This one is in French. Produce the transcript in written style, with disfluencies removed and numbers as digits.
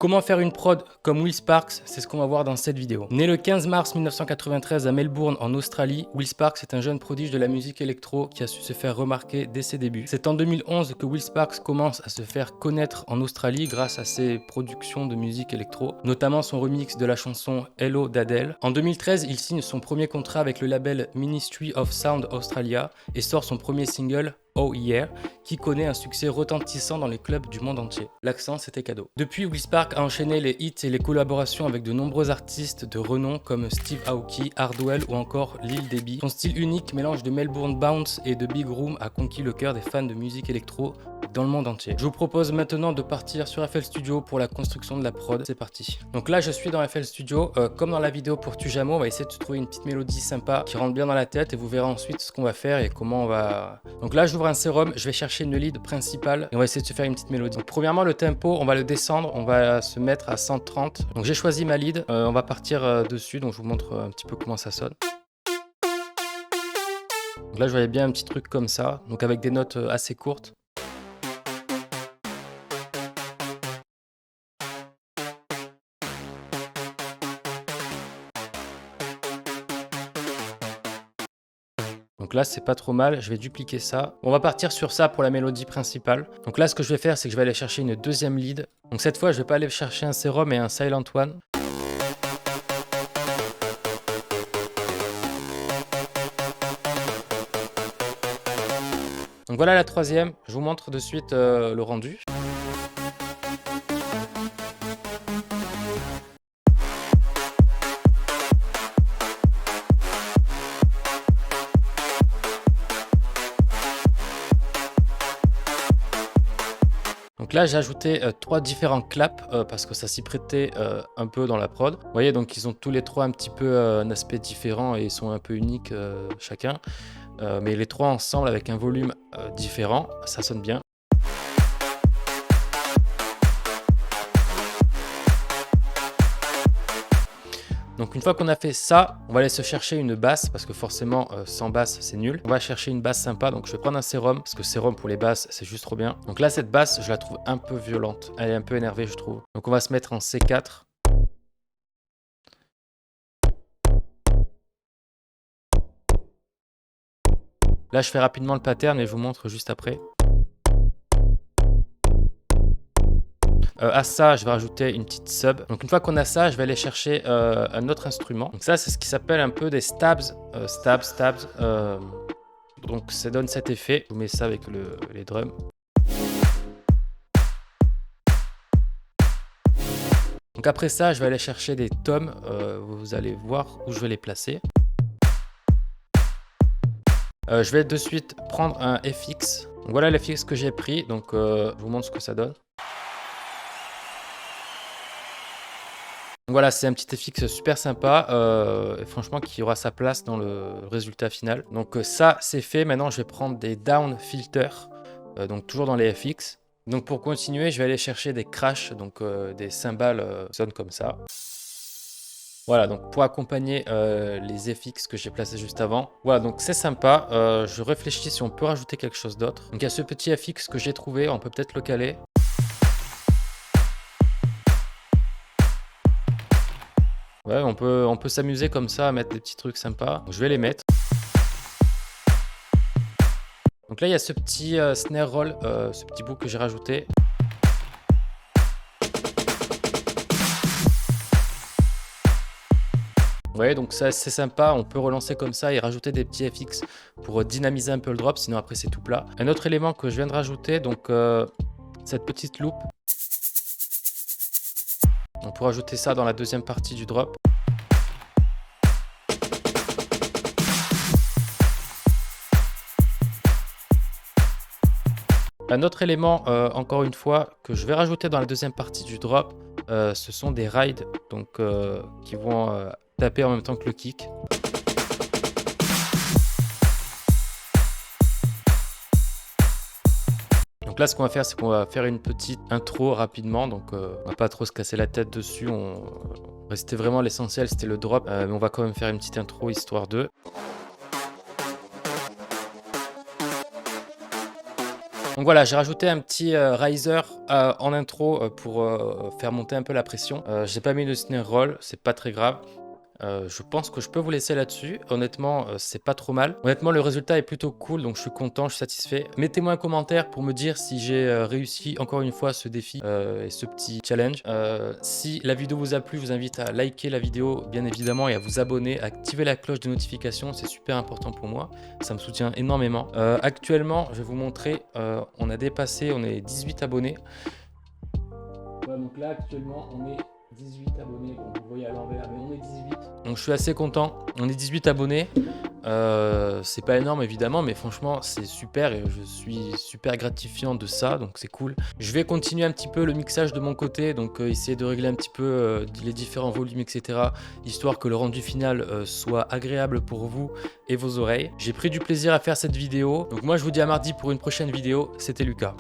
Comment faire une prod comme Will Sparks, c'est ce qu'on va voir dans cette vidéo. Né le 15 mars 1993 à Melbourne en Australie, Will Sparks est un jeune prodige de la musique électro qui a su se faire remarquer dès ses débuts. C'est en 2011 que Will Sparks commence à se faire connaître en Australie grâce à ses productions de musique électro, notamment son remix de la chanson Hello d'Adele. En 2013, il signe son premier contrat avec le label Ministry of Sound Australia et sort son premier single Oh Yeah, qui connaît un succès retentissant dans les clubs du monde entier. L'accent, c'était cadeau. Depuis, Will Sparks a enchaîné les hits et les collaborations avec de nombreux artistes de renom comme Steve Aoki, Hardwell ou encore Lil Debbie. Son style unique, mélange de Melbourne Bounce et de Big Room, a conquis le cœur des fans de musique électro dans le monde entier. Je vous propose maintenant de partir sur FL Studio pour la construction de la prod. C'est parti. Donc là, je suis dans FL Studio. Comme dans la vidéo pour Tujamo, on va essayer de trouver une petite mélodie sympa qui rentre bien dans la tête et vous verrez ensuite ce qu'on va faire et comment on va... Donc là, j'ouvre un sérum, je vais chercher une lead principale et on va essayer de se faire une petite mélodie. Donc, premièrement, le tempo, on va le descendre, on va se mettre à 130. Donc j'ai choisi ma lead, on va partir dessus, donc je vous montre un petit peu comment ça sonne. Donc là, je voyais bien un petit truc comme ça, donc avec des notes assez courtes. Donc là, c'est pas trop mal, je vais dupliquer ça. On va partir sur ça pour la mélodie principale. Donc là, ce que je vais faire, c'est que je vais aller chercher une deuxième lead. Donc cette fois, je vais pas aller chercher un sérum et un silent one. Donc voilà la troisième, je vous montre de suite le rendu. Donc là, j'ai ajouté 3 différents claps parce que ça s'y prêtait un peu dans la prod. Vous voyez, donc ils ont tous les trois un petit peu un aspect différent et ils sont un peu uniques chacun. Mais les trois ensemble avec un volume différent, ça sonne bien. Donc une fois qu'on a fait ça, on va aller se chercher une basse parce que forcément sans basse c'est nul. On va chercher une basse sympa, donc je vais prendre un sérum parce que sérum pour les basses c'est juste trop bien. Donc là cette basse je la trouve un peu violente, elle est un peu énervée je trouve. Donc on va se mettre en C4. Là je fais rapidement le pattern et je vous montre juste après. À ça, je vais rajouter une petite sub. Donc une fois qu'on a ça, je vais aller chercher un autre instrument. Donc ça, c'est ce qui s'appelle un peu des stabs. Donc ça donne cet effet. Je vous mets ça avec les drums. Donc après ça, je vais aller chercher des toms. Vous allez voir où je vais les placer. Je vais de suite prendre un FX. Donc voilà l'FX que j'ai pris. Donc je vous montre ce que ça donne. Donc voilà, c'est un petit FX super sympa et franchement qui aura sa place dans le résultat final. Donc ça c'est fait, maintenant je vais prendre des down filters, donc toujours dans les FX. Donc pour continuer, je vais aller chercher des crashs, donc des cymbales qui sonnent comme ça. Voilà, donc pour accompagner les FX que j'ai placés juste avant. Voilà, donc c'est sympa. Je réfléchis si on peut rajouter quelque chose d'autre. Donc il y a ce petit FX que j'ai trouvé, on peut peut-être le caler. Ouais, on peut s'amuser comme ça à mettre des petits trucs sympas. Donc, je vais les mettre. Donc là, il y a ce petit snare roll, ce petit bout que j'ai rajouté. Vous voyez, donc ça c'est sympa, on peut relancer comme ça et rajouter des petits FX pour dynamiser un peu le drop, sinon après c'est tout plat. Un autre élément que je viens de rajouter, donc cette petite loupe. On pourra ajouter ça dans la deuxième partie du drop. Un autre élément, encore une fois, que je vais rajouter dans la deuxième partie du drop, ce sont des rides donc, qui vont taper en même temps que le kick. Donc là, ce qu'on va faire, c'est qu'on va faire une petite intro rapidement. Donc, on va pas trop se casser la tête dessus. Restait vraiment l'essentiel, c'était le drop. Mais on va quand même faire une petite intro histoire de. Donc voilà, j'ai rajouté un petit riser en intro pour faire monter un peu la pression. J'ai pas mis de snare roll, c'est pas très grave. Je pense que je peux vous laisser là-dessus. Honnêtement, c'est pas trop mal. Honnêtement, le résultat est plutôt cool, donc je suis content, je suis satisfait. Mettez-moi un commentaire pour me dire si j'ai réussi encore une fois ce défi et ce petit challenge. Si la vidéo vous a plu, je vous invite à liker la vidéo, bien évidemment, et à vous abonner, à activer la cloche de notification. C'est super important pour moi. Ça me soutient énormément. Actuellement, je vais vous montrer, on a dépassé, on est 18 abonnés. Voilà, donc là, actuellement, on est 18 abonnés. Bon, vous voyez à l'envers, mais on est 18. Donc je suis assez content. On est 18 abonnés. C'est pas énorme évidemment, mais franchement c'est super et je suis super gratifiant de ça, donc c'est cool. Je vais continuer un petit peu le mixage de mon côté, donc essayer de régler un petit peu les différents volumes, etc. Histoire que le rendu final soit agréable pour vous et vos oreilles. J'ai pris du plaisir à faire cette vidéo, donc moi je vous dis à mardi pour une prochaine vidéo. C'était Lucas.